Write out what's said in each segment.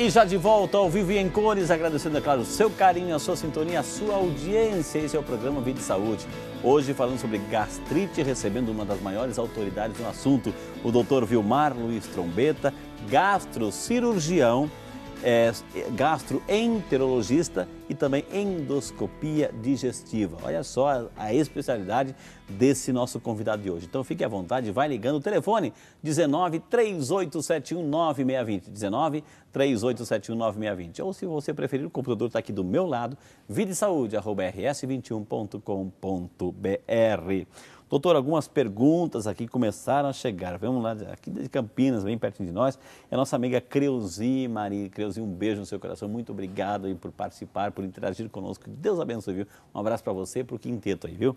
E já de volta ao vivo e em cores, agradecendo, é claro, o seu carinho, a sua sintonia, a sua audiência. Esse é o programa Vida e Saúde. Hoje falando sobre gastrite, recebendo uma das maiores autoridades no assunto, o Dr. Vilmar Luiz Trombetta, gastrocirurgião, gastroenterologista e também endoscopia digestiva. Olha só a especialidade desse nosso convidado de hoje. Então fique à vontade, vai ligando o telefone 19 3871 9620, 19 3871 9620. Ou se você preferir, o computador está aqui do meu lado, videsaude@rs21.com.br. Doutor, algumas perguntas aqui começaram a chegar. Vamos lá, aqui de Campinas, bem pertinho de nós, é a nossa amiga Creuzi Maria. Creuzi, um beijo no seu coração, muito obrigado aí por participar, por interagir conosco. Deus abençoe, viu? Um abraço para você e para o quinteto aí, viu?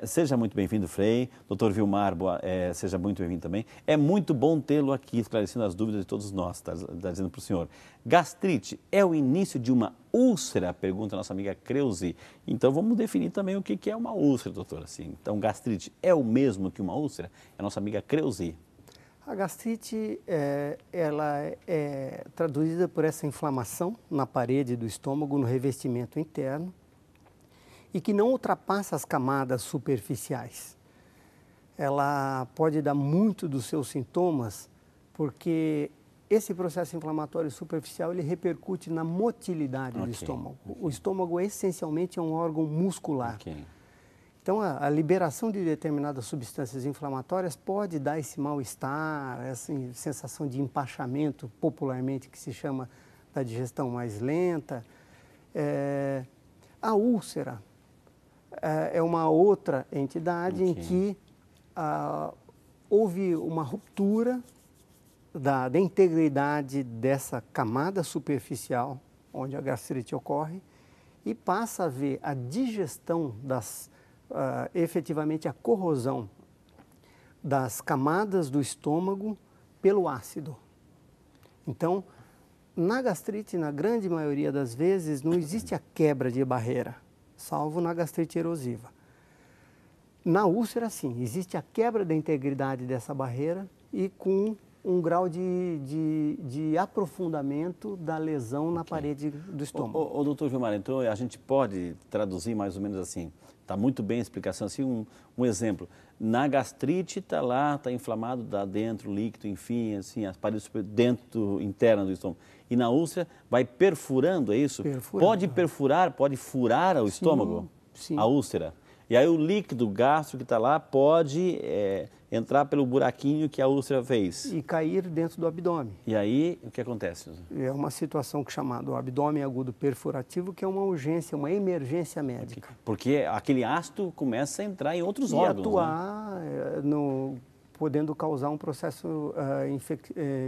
Seja muito bem-vindo, Frei. Doutor Vilmar, seja muito bem-vindo também. É muito bom tê-lo aqui, esclarecendo as dúvidas de todos nós, está dizendo para o senhor. Gastrite é o início de uma úlcera? Pergunta a nossa amiga Creuzi. Então vamos definir também o que é uma úlcera, doutor. Assim. Então gastrite é o mesmo que uma úlcera? É a nossa amiga Creuzi. A gastrite, ela é traduzida por essa inflamação na parede do estômago, no revestimento interno, e que não ultrapassa as camadas superficiais. Ela pode dar muito dos seus sintomas, porque esse processo inflamatório superficial, ele repercute na motilidade do estômago. O estômago, essencialmente, é um órgão muscular. Então, a liberação de determinadas substâncias inflamatórias pode dar esse mal-estar, essa sensação de empachamento, popularmente, que se chama da digestão mais lenta. A úlcera é uma outra entidade em que houve uma ruptura da integridade dessa camada superficial, onde a gastrite ocorre, e passa a haver a digestão efetivamente a corrosão das camadas do estômago pelo ácido. Então, na gastrite, na grande maioria das vezes, não existe a quebra de barreira, salvo na gastrite erosiva. Na úlcera, sim, existe a quebra da integridade dessa barreira e com um grau de aprofundamento da lesão na parede do estômago. Doutor Vilmar, então a gente pode traduzir mais ou menos assim, está muito bem a explicação, assim, um exemplo. Na gastrite está lá, está inflamado, dá dentro, líquido, enfim, assim, as paredes internas do estômago. E na úlcera vai perfurando, é isso? Perfurando. Pode perfurar, pode furar o estômago? Sim. A úlcera. E aí o líquido gástrico que está lá pode entrar pelo buraquinho que a úlcera fez. E cair dentro do abdômen. E aí, o que acontece? É uma situação chamada o abdômen agudo perfurativo, que é uma urgência, uma emergência médica. Porque aquele ácido começa a entrar em outros e órgãos. Atuar, né? Podendo causar um processo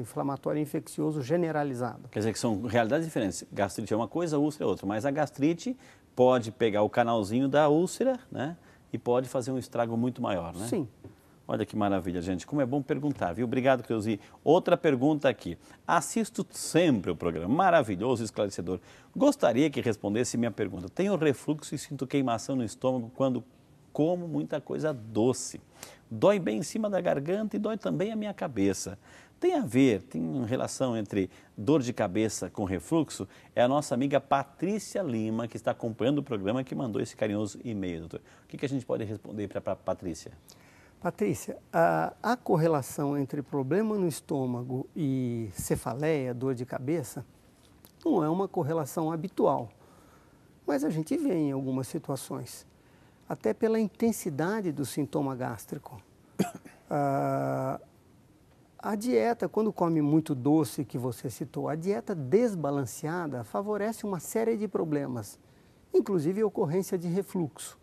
inflamatório infeccioso generalizado. Quer dizer que são realidades diferentes. Gastrite é uma coisa, úlcera é outra. Mas a gastrite pode pegar o canalzinho da úlcera, né? E pode fazer um estrago muito maior, né? Sim. Olha que maravilha, gente. Como é bom perguntar, viu? Obrigado, Creuzi. Outra pergunta aqui. Assisto sempre o programa. Maravilhoso, esclarecedor. Gostaria que respondesse minha pergunta. Tenho refluxo e sinto queimação no estômago quando como muita coisa doce. Dói bem em cima da garganta e dói também a minha cabeça. Tem uma relação entre dor de cabeça com refluxo? É a nossa amiga Patrícia Lima, que está acompanhando o programa, que mandou esse carinhoso e-mail, doutor. O que a gente pode responder para a Patrícia? Patrícia, a correlação entre problema no estômago e cefaleia, dor de cabeça, não é uma correlação habitual, mas a gente vê em algumas situações, até pela intensidade do sintoma gástrico. A dieta, quando come muito doce, que você citou, a dieta desbalanceada favorece uma série de problemas, inclusive a ocorrência de refluxo.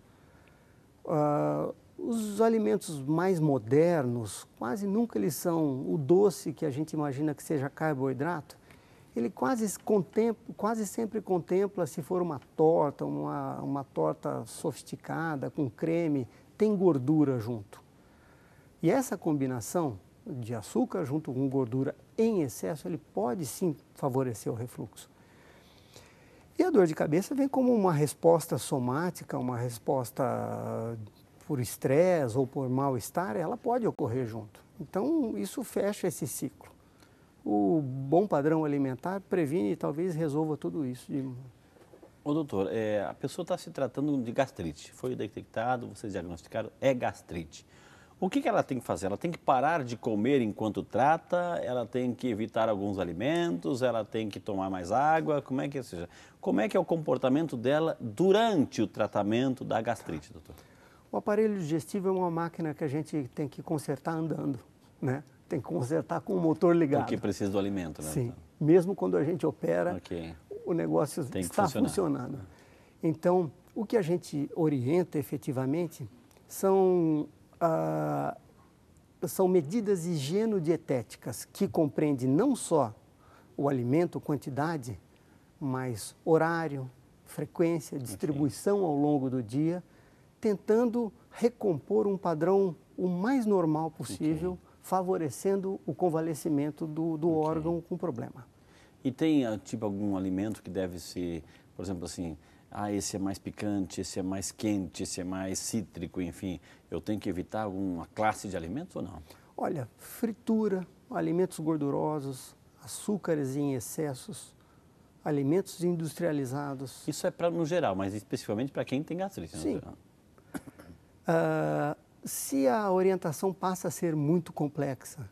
Os alimentos mais modernos, quase nunca eles são o doce que a gente imagina que seja carboidrato. Ele quase sempre contempla, se for uma torta sofisticada, com creme, tem gordura junto. E essa combinação de açúcar junto com gordura em excesso, ele pode sim favorecer o refluxo. E a dor de cabeça vem como uma resposta somática, uma resposta por estresse ou por mal-estar, ela pode ocorrer junto. Então, isso fecha esse ciclo. o bom padrão alimentar previne e talvez resolva tudo isso. Ô doutor, a pessoa está se tratando de gastrite, foi detectado, vocês diagnosticaram, é gastrite. O que ela tem que fazer? Ela tem que parar de comer enquanto trata, ela tem que evitar alguns alimentos, ela tem que tomar mais água, como é que é o comportamento dela durante o tratamento da gastrite, doutor? O aparelho digestivo é uma máquina que a gente tem que consertar andando, né? Tem que consertar com o motor ligado. Porque precisa do alimento, né? Sim, mesmo quando a gente opera, okay. O negócio está funcionando. Então, o que a gente orienta efetivamente são medidas higienodietéticas que compreendem não só o alimento, quantidade, mas horário, frequência, distribuição ao longo do dia, tentando recompor um padrão o mais normal possível, favorecendo o convalescimento do órgão com problema. E tem, tipo, algum alimento que deve ser, por exemplo, assim, esse é mais picante, esse é mais quente, esse é mais cítrico, enfim, eu tenho que evitar alguma classe de alimentos ou não? Olha, fritura, alimentos gordurosos, açúcares em excessos, alimentos industrializados. Isso é no geral, mas especificamente para quem tem gastrite, né? Sim. Se a orientação passa a ser muito complexa,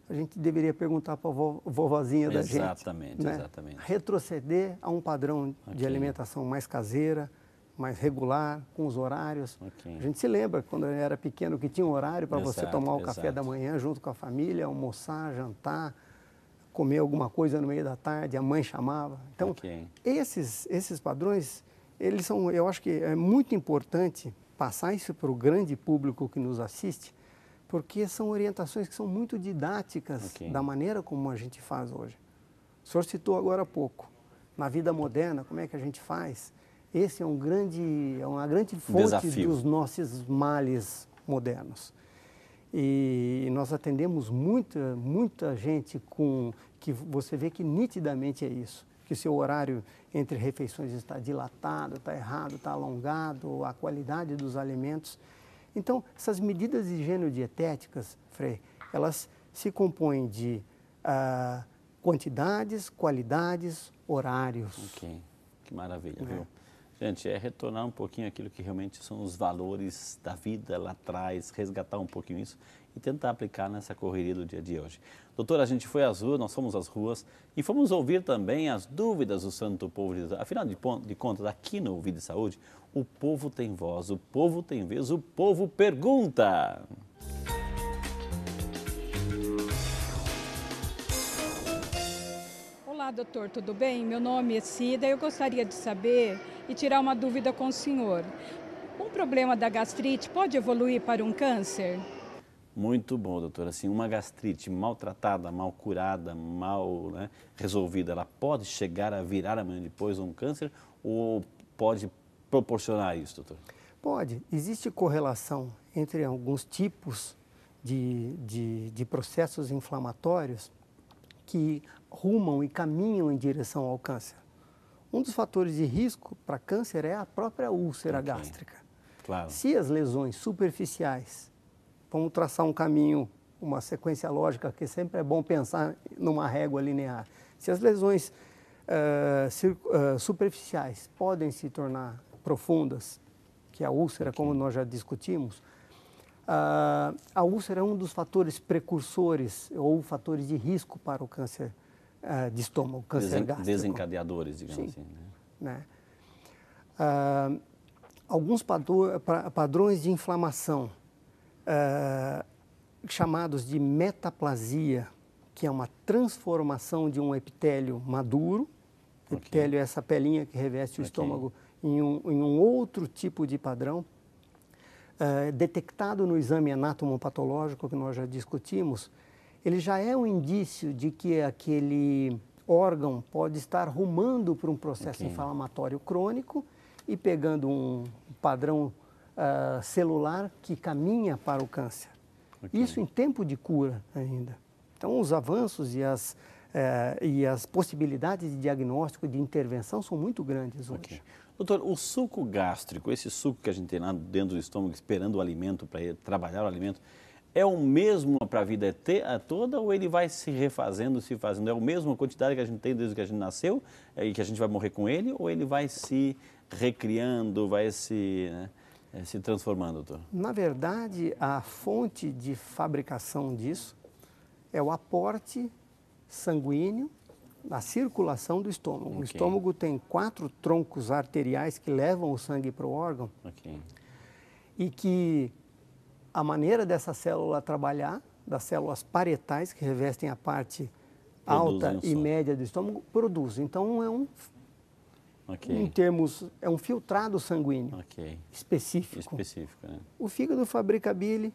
a gente deveria perguntar para a vovozinha da gente. Exatamente, né? Exatamente. Retroceder a um padrão de alimentação mais caseira, mais regular, com os horários. A gente se lembra, quando eu era pequeno, que tinha um horário para você tomar o café da manhã junto com a família, almoçar, jantar, comer alguma coisa no meio da tarde, a mãe chamava. Então, esses padrões, eles são, eu acho que é muito importante passar isso para o grande público que nos assiste, porque são orientações que são muito didáticas da maneira como a gente faz hoje. O senhor citou agora há pouco, na vida moderna, como é que a gente faz? Esse é uma grande fonte dos nossos males modernos. E nós atendemos muita gente que você vê que nitidamente é isso, que seu horário entre refeições está dilatado, está errado, está alongado, a qualidade dos alimentos. Então, essas medidas higienodietéticas, Frei, elas se compõem de quantidades, qualidades, horários. Que maravilha, viu? Gente, é retornar um pouquinho aquilo que realmente são os valores da vida lá atrás, resgatar um pouquinho isso e tentar aplicar nessa correria do dia a dia hoje. Doutora, a gente foi às ruas, nós fomos às ruas e fomos ouvir também as dúvidas do Santo Povo de Deus. Afinal de contas, aqui no Vida e Saúde, o povo tem voz, o povo tem vez, o povo pergunta. Olá, doutor, tudo bem? Meu nome é Cida e eu gostaria de saber e tirar uma dúvida com o senhor. Um problema da gastrite pode evoluir para um câncer? Muito bom, doutora. Assim, uma gastrite maltratada, mal curada, resolvida, ela pode chegar a virar amanhã depois um câncer ou pode proporcionar isso, doutor? Pode. Existe correlação entre alguns tipos de processos inflamatórios que rumam e caminham em direção ao câncer. Um dos fatores de risco para câncer é a própria úlcera gástrica. Claro. Se as lesões superficiais, vamos traçar um caminho, uma sequência lógica, que sempre é bom pensar numa régua linear. Se as lesões superficiais podem se tornar profundas, que é a úlcera, como nós já discutimos, a úlcera é um dos fatores precursores ou fatores de risco para o câncer de estômago, câncer gástrico. Desencadeadores, digamos assim. Né? Alguns padrões de inflamação, chamados de metaplasia, que é uma transformação de um epitélio maduro, epitélio é essa pelinha que reveste o estômago, em um outro tipo de padrão, detectado no exame anatomopatológico que nós já discutimos, ele já é um indício de que aquele órgão pode estar rumando para um processo inflamatório crônico e pegando um padrão celular que caminha para o câncer. Isso em tempo de cura ainda. Então, os avanços e as possibilidades de diagnóstico e de intervenção são muito grandes hoje. Doutor, o suco gástrico, esse suco que a gente tem lá dentro do estômago esperando o alimento para trabalhar o alimento, é o mesmo para a vida toda ou ele vai se refazendo, se fazendo? É a mesma quantidade que a gente tem desde que a gente nasceu e que a gente vai morrer com ele? Ou ele vai se recriando, vai se, né, se transformando, doutor? Na verdade, a fonte de fabricação disso é o aporte sanguíneo na circulação do estômago. Okay. O estômago tem 4 troncos arteriais que levam o sangue para o órgão. Okay. E que a maneira dessa célula trabalhar, das células parietais, que revestem a parte alta e média do estômago, produz. Então, é um, em termos, é um filtrado sanguíneo específico. Né? O fígado fabrica bile,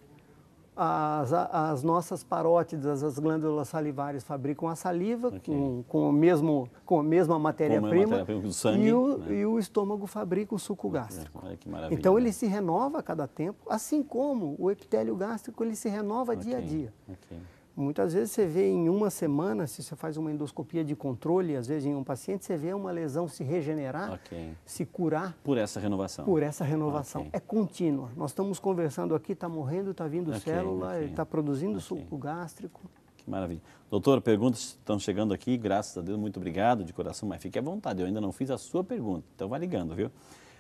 as nossas parótidas, as glândulas salivares fabricam a saliva com a mesma matéria-prima e o estômago fabrica o suco gástrico. Olha que maravilha. Então ele se renova a cada tempo, assim como o epitélio gástrico ele se renova dia a dia. Muitas vezes você vê em uma semana, se você faz uma endoscopia de controle, às vezes em um paciente, você vê uma lesão se regenerar, se curar. Por essa renovação. Por essa renovação. É contínua. Nós estamos conversando aqui, está morrendo, está vindo célula, ele está produzindo suco gástrico. Que maravilha. Doutor, perguntas estão chegando aqui, graças a Deus, muito obrigado de coração, mas fique à vontade, eu ainda não fiz a sua pergunta, então vai ligando, viu?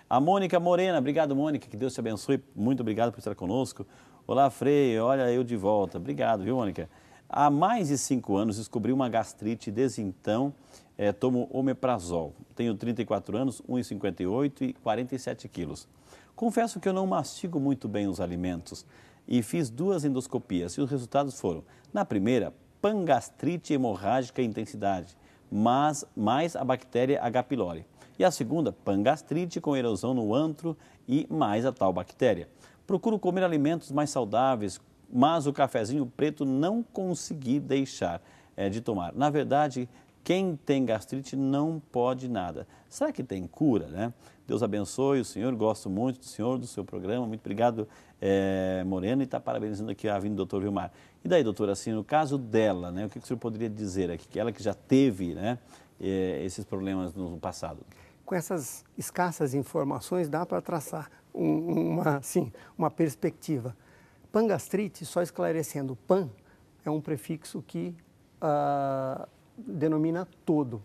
A Mônica Morena, obrigado Mônica, que Deus te abençoe, muito obrigado por estar conosco. Olá Frei, olha eu de volta, obrigado, viu Mônica? Há mais de 5 anos descobri uma gastrite, desde então tomo omeprazol. Tenho 34 anos, 1,58 e 47 quilos. Confesso que eu não mastigo muito bem os alimentos e fiz 2 endoscopias e os resultados foram, na primeira, pangastrite hemorrágica intensidade, mas mais a bactéria H. pylori. E a segunda, pangastrite com erosão no antro e mais a tal bactéria. Procuro comer alimentos mais saudáveis, mas o cafezinho preto não consegui deixar de tomar. Na verdade, quem tem gastrite não pode nada. Será que tem cura, né? Deus abençoe o senhor, gosto muito do senhor, do seu programa. Muito obrigado, Morena, e está parabenizando aqui a vinda do doutor Vilmar. E daí, doutora, assim, no caso dela, né, o que o senhor poderia dizer aqui? Que ela que já teve, né, esses problemas no passado. Com essas escassas informações, dá para traçar uma perspectiva. Pangastrite, só esclarecendo, pan é um prefixo que denomina todo.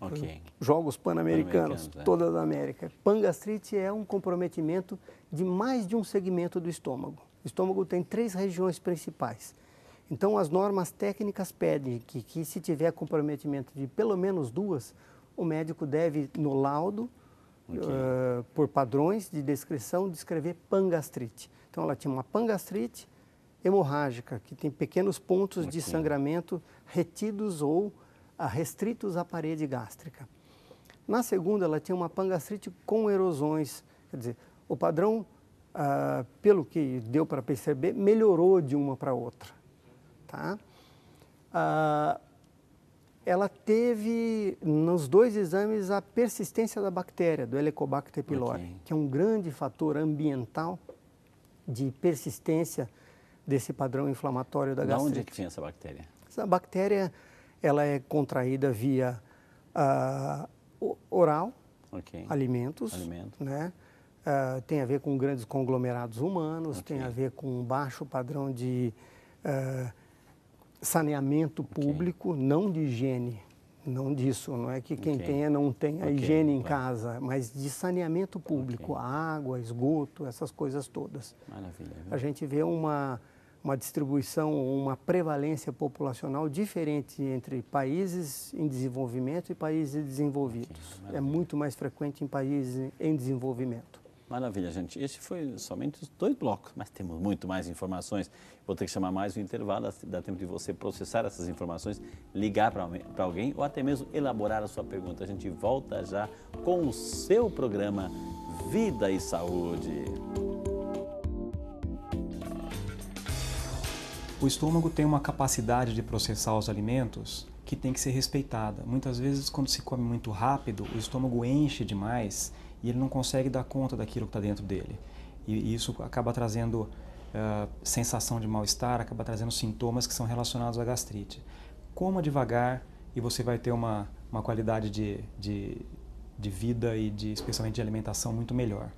Jogos Pan-Americanos, toda a América. Pangastrite é um comprometimento de mais de um segmento do estômago. O estômago tem 3 regiões principais. Então, as normas técnicas pedem que se tiver comprometimento de pelo menos 2, o médico deve, no laudo, por padrões de descrição, descrever pangastrite. Então, ela tinha uma pangastrite hemorrágica, que tem pequenos pontos de sangramento retidos ou restritos à parede gástrica. Na segunda, ela tinha uma pangastrite com erosões, quer dizer, o padrão, pelo que deu para perceber, melhorou de uma para outra. Tá? Ela teve, nos 2 exames, a persistência da bactéria, do Helicobacter pylori, que é um grande fator ambiental de persistência desse padrão inflamatório da gastrite. De onde é que tinha essa bactéria? Essa bactéria, ela é contraída via oral, alimentos. Né? Tem a ver com grandes conglomerados humanos, tem a ver com um baixo padrão de saneamento público, não de higiene, não disso, não é que quem tenha não tem a higiene em casa, mas de saneamento público, água, esgoto, essas coisas todas. Maravilha. A gente vê uma distribuição, uma prevalência populacional diferente entre países em desenvolvimento e países desenvolvidos. É muito mais frequente em países em desenvolvimento. Maravilha, gente. Esse foi somente os 2 blocos, mas temos muito mais informações. Vou ter que chamar mais um intervalo, dá tempo de você processar essas informações, ligar para alguém ou até mesmo elaborar a sua pergunta. A gente volta já com o seu programa Vida e Saúde. O estômago tem uma capacidade de processar os alimentos que tem que ser respeitada. Muitas vezes, quando se come muito rápido, o estômago enche demais e ele não consegue dar conta daquilo que está dentro dele. E isso acaba trazendo sensação de mal-estar, acaba trazendo sintomas que são relacionados à gastrite. Coma devagar e você vai ter uma qualidade de vida e especialmente de alimentação muito melhor.